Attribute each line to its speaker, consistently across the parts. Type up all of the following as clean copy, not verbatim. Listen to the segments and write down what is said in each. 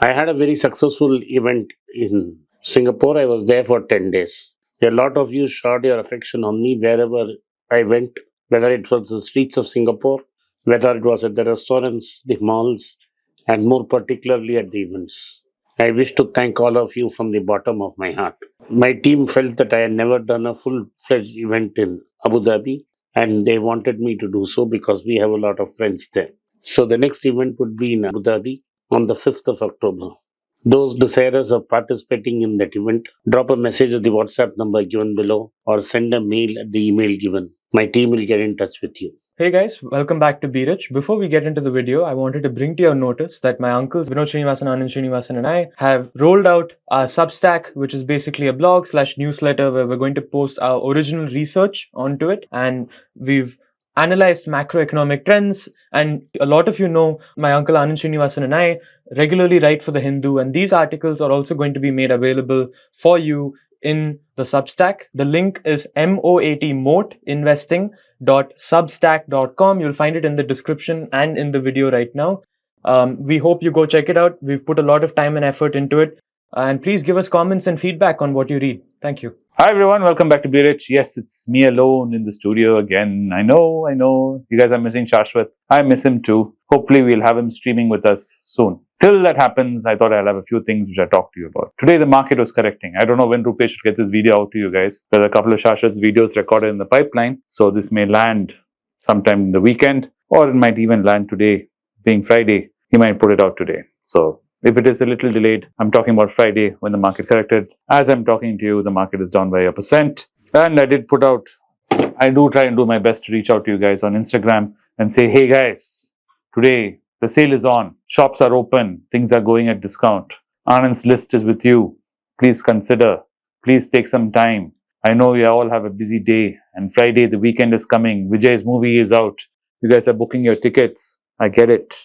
Speaker 1: I had a very successful event in Singapore. I was there for 10 days. A lot of you showed your affection on me wherever I went, whether it was the streets of Singapore, whether it was at the restaurants, the malls, and more particularly at the events. I wish to thank all of you from the bottom of my heart. My team felt that I had never done a full fledged event in Abu Dhabi, and they wanted me to do so because we have a lot of friends there. So the next event would be in Abu Dhabi on the 5th of October. Those desirous of participating in that event, drop a message at the WhatsApp number given below or send a mail at the email given. My team will get in touch with you.
Speaker 2: Hey guys, welcome back to Be Rich. Before we get into the video, I wanted to bring to your notice that my uncles Vinod Srinivasan, Anand Srinivasan and I have rolled out our Substack, which is basically a blog/newsletter where we're going to post our original research onto it, and we've analyzed macroeconomic trends. And a lot of you know my uncle Anand Srinivasan and I regularly write for The Hindu, and these articles are also going to be made available for you in the Substack. The link is moatinvesting.substack.com. You'll find it in the description and in the video right now. We hope you go check it out. We've put a lot of time and effort into it. And please give us comments and feedback on what you read. Thank you.
Speaker 3: Hi everyone, welcome back to Be Rich. Yes, it's me alone in the studio again. I know. You guys are missing Shashwat. I miss him too. Hopefully we'll have him streaming with us soon. Till that happens, I thought I'll have a few things which I talked to you about. Today the market was correcting. I don't know when Rupesh should get this video out to you guys. There are a couple of Shashwat's videos recorded in the pipeline. So this may land sometime in the weekend, or it might even land today, being Friday. He might put it out today. So if it is a little delayed, I'm talking about Friday when the market corrected. As I'm talking to you, the market is down by 1%. And I do try and do my best to reach out to you guys on Instagram and say, hey guys, today the sale is on. Shops are open. Things are going at discount. Anand's list is with you. Please consider. Please take some time. I know you all have a busy day. And Friday, the weekend is coming. Vijay's movie is out. You guys are booking your tickets. I get it.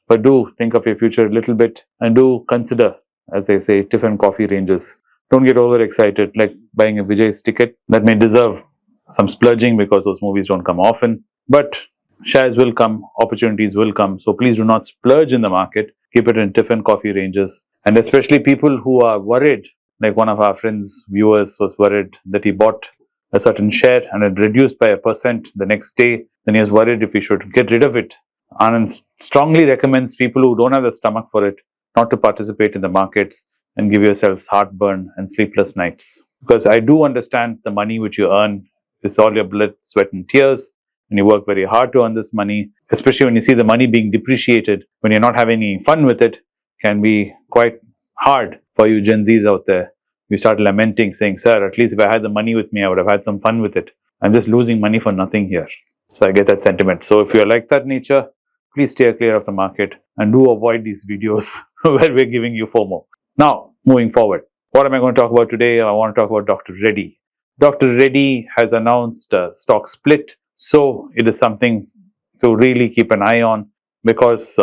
Speaker 3: But do think of your future a little bit and do consider, as they say, different coffee ranges. Don't get overexcited like buying a Vijay's ticket. That may deserve some splurging because those movies don't come often. But shares will come, opportunities will come. So please do not splurge in the market. Keep it in different coffee ranges. And especially people who are worried, like one of our friends, viewers, was worried that he bought a certain share and it reduced by 1% the next day. Then he was worried if he should get rid of it. Anand strongly recommends people who don't have the stomach for it not to participate in the markets and give yourselves heartburn and sleepless nights. Because I do understand the money which you earn is all your blood, sweat and tears, and you work very hard to earn this money, especially when you see the money being depreciated, when you're not having any fun with it, can be quite hard for you Gen Zs out there. You start lamenting, saying, sir, at least if I had the money with me, I would have had some fun with it. I'm just losing money for nothing here. So I get that sentiment. So if you're like that nature, please stay clear of the market and do avoid these videos where we're giving you FOMO. Now, moving forward, what am I going to talk about today? I want to talk about Dr. Reddy. Dr. Reddy has announced a stock split. So it is something to really keep an eye on because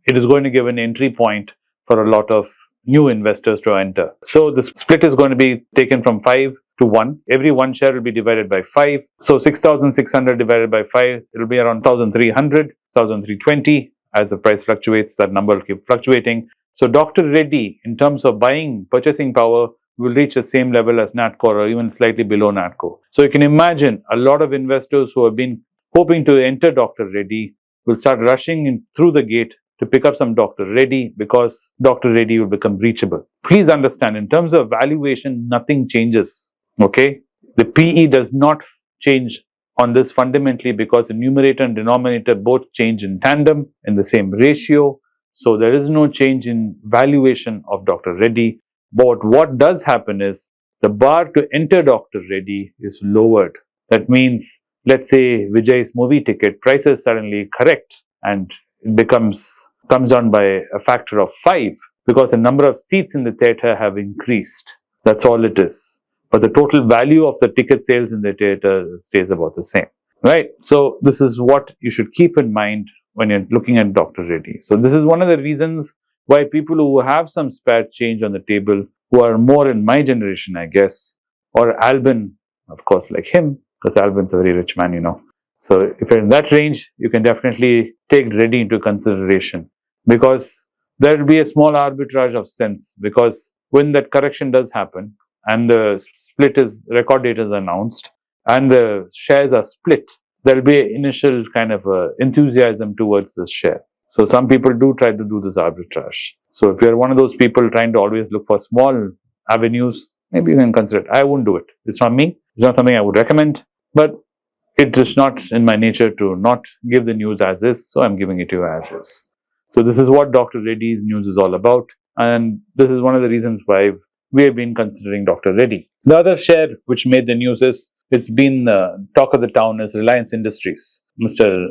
Speaker 3: it is going to give an entry point for a lot of new investors to enter. So the split is going to be taken from 5 to 1. Every one share will be divided by 5. So 6,600 divided by 5, it will be around 1,300, 1,320. As the price fluctuates, that number will keep fluctuating. So Dr. Reddy, in terms of purchasing power, will reach the same level as Natco or even slightly below Natco. So you can imagine a lot of investors who have been hoping to enter Dr. Reddy will start rushing in through the gate to pick up some Dr. Reddy because Dr. Reddy will become reachable. Please understand, in terms of valuation, nothing changes. Okay? The PE does not change on this fundamentally because the numerator and denominator both change in tandem in the same ratio. So there is no change in valuation of Dr. Reddy. But what does happen is the bar to enter Dr. Reddy is lowered. That means, let's say Vijay's movie ticket prices suddenly correct and it comes down by a factor of 5 because the number of seats in the theatre have increased. That's all it is. But the total value of the ticket sales in the theatre stays about the same. Right? So this is what you should keep in mind when you're looking at Dr. Reddy. So this is one of the reasons why people who have some spare change on the table, who are more in my generation, I guess, or Albin, of course, like him, because Albin's a very rich man, you know. So if you're in that range, you can definitely take Reddy into consideration because there will be a small arbitrage of sense, because when that correction does happen and the record date is announced and the shares are split, there will be an initial kind of enthusiasm towards this share. So some people do try to do this arbitrage. So if you're one of those people trying to always look for small avenues, maybe you can consider it. I wouldn't do it. It's not me. It's not something I would recommend. But it is not in my nature to not give the news as is, so I'm giving it to you as is. So this is what Dr. Reddy's news is all about, and this is one of the reasons why we have been considering Dr. Reddy. The other share which made the news is, it's been talk of the town, is Reliance Industries. Mr.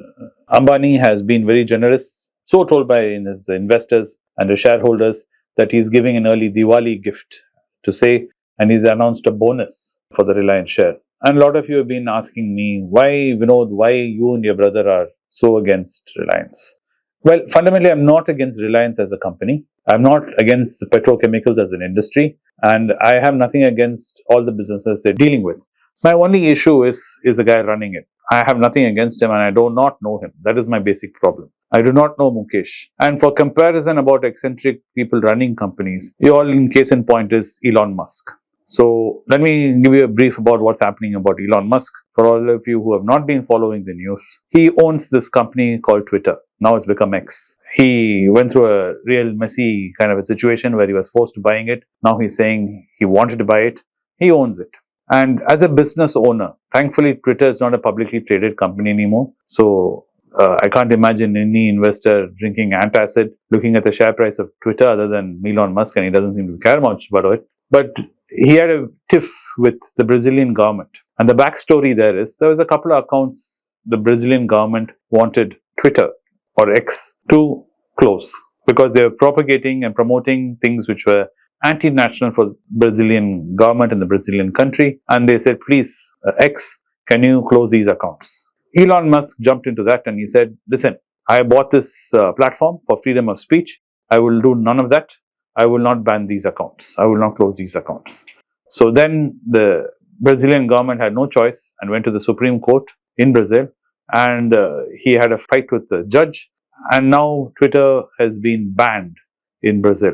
Speaker 3: Ambani has been very generous, so told by his investors and his shareholders, that he's giving an early Diwali gift to say, and he's announced a bonus for the Reliance share. And a lot of you have been asking me, why, Vinod, why you and your brother are so against Reliance? Well, fundamentally, I'm not against Reliance as a company. I'm not against petrochemicals as an industry. And I have nothing against all the businesses they're dealing with. My only issue is the guy running it. I have nothing against him and I do not know him. That is my basic problem. I do not know Mukesh. And for comparison about eccentric people running companies, you all in case in point is Elon Musk. So let me give you a brief about what's happening about Elon Musk. For all of you who have not been following the news, he owns this company called Twitter. Now it's become X. He went through a real messy kind of a situation where he was forced to buying it. Now he's saying he wanted to buy it. He owns it. And as a business owner, thankfully Twitter is not a publicly traded company anymore. So I can't imagine any investor drinking antacid looking at the share price of Twitter other than Elon Musk, and he doesn't seem to care much about it. But he had a tiff with the Brazilian government. And the backstory there is, there was a couple of accounts the Brazilian government wanted Twitter or X to close because they were propagating and promoting things which were anti-national for the Brazilian government and the Brazilian country. And they said, please, X, can you close these accounts? Elon Musk jumped into that and he said, listen, I bought this platform for freedom of speech. I will do none of that. I will not ban these accounts. I will not close these accounts. So then the Brazilian government had no choice and went to the Supreme Court in Brazil, and he had a fight with the judge, and now Twitter has been banned in Brazil.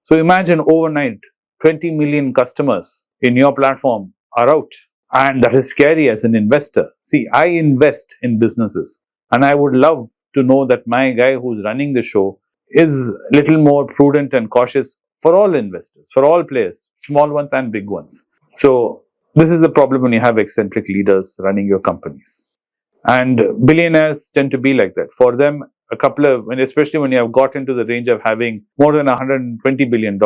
Speaker 3: So imagine overnight 20 million customers in your platform are out, and that is scary as an investor. See, I invest in businesses and I would love to know that my guy who's running the show is a little more prudent and cautious for all investors, for all players, small ones and big ones. So this is the problem when you have eccentric leaders running your companies. And billionaires tend to be like that. For them, especially when you have got into the range of having more than $120 billion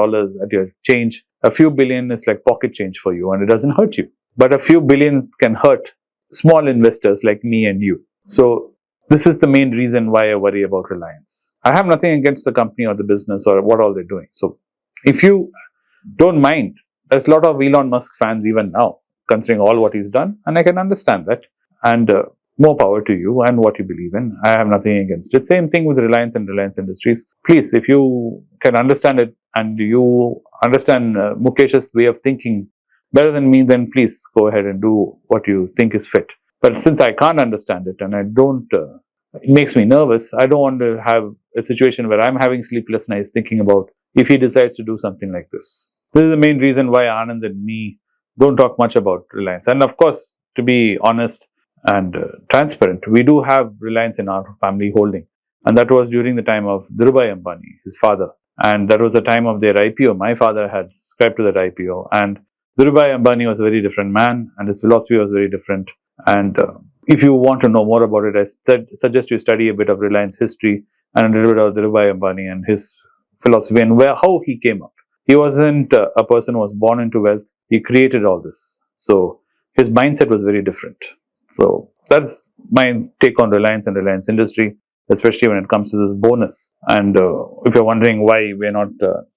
Speaker 3: at your change, a few billion is like pocket change for you and it doesn't hurt you. But a few billion can hurt small investors like me and you. So this is the main reason why I worry about Reliance. I have nothing against the company or the business or what all they're doing. So if you don't mind, there's a lot of Elon Musk fans even now, considering all what he's done, and I can understand that. And more power to you and what you believe in. I have nothing against it. Same thing with Reliance and Reliance Industries. Please, if you can understand it and you understand Mukesh's way of thinking better than me, then please go ahead and do what you think is fit. But since I can't understand it and it makes me nervous, I don't want to have a situation where I'm having sleepless nights thinking about if he decides to do something like this. This is the main reason why Anand and me don't talk much about Reliance. And of course, to be honest and transparent, we do have Reliance in our family holding. And that was during the time of Dhirubhai Ambani, his father. And that was the time of their IPO. My father had subscribed to that IPO. And Dhirubhai Ambani was a very different man and his philosophy was very different. And if you want to know more about it, I suggest you study a bit of Reliance history and a little bit of Dhirubhai Ambani and his philosophy and how he came up. He wasn't a person who was born into wealth. He created all this. So his mindset was very different. So that's my take on Reliance and Reliance Industry, especially when it comes to this bonus. And if you're wondering why we're not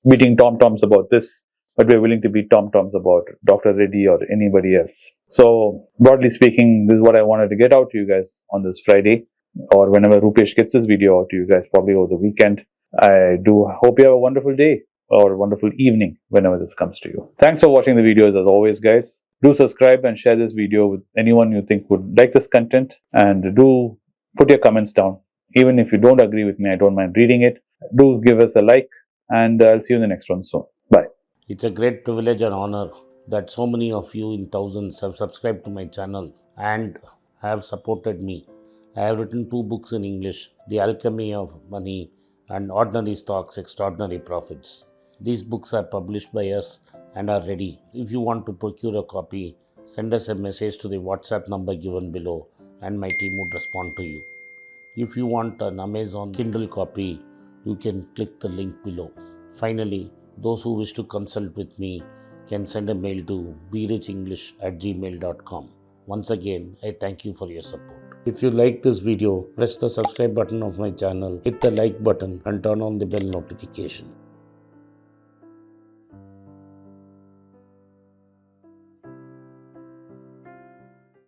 Speaker 3: beating tom-toms about this, but we're willing to beat tom-toms about Dr. Reddy or anybody else. So broadly speaking, this is what I wanted to get out to you guys on this Friday, or whenever Rupesh gets this video out to you guys, probably over the weekend. I do hope you have a wonderful day or a wonderful evening whenever this comes to you. Thanks for watching the videos as always, guys. Do subscribe and share this video with anyone you think would like this content, and do put your comments down. Even if you don't agree with me, I don't mind reading it. Do give us a like, and I'll see you in the next one soon. Bye.
Speaker 1: It's a great privilege and honor that so many of you in thousands have subscribed to my channel and have supported me. I have written 2 books in English, The Alchemy of Money and Ordinary Stocks, Extraordinary Profits. These books are published by us and are ready. If you want to procure a copy, send us a message to the WhatsApp number given below and my team would respond to you. If you want an Amazon Kindle copy, you can click the link below. Finally, those who wish to consult with me can send a mail to berichenglish@gmail.com. Once again, I thank you for your support. If you like this video, press the subscribe button of my channel, hit the like button and turn on the bell notification.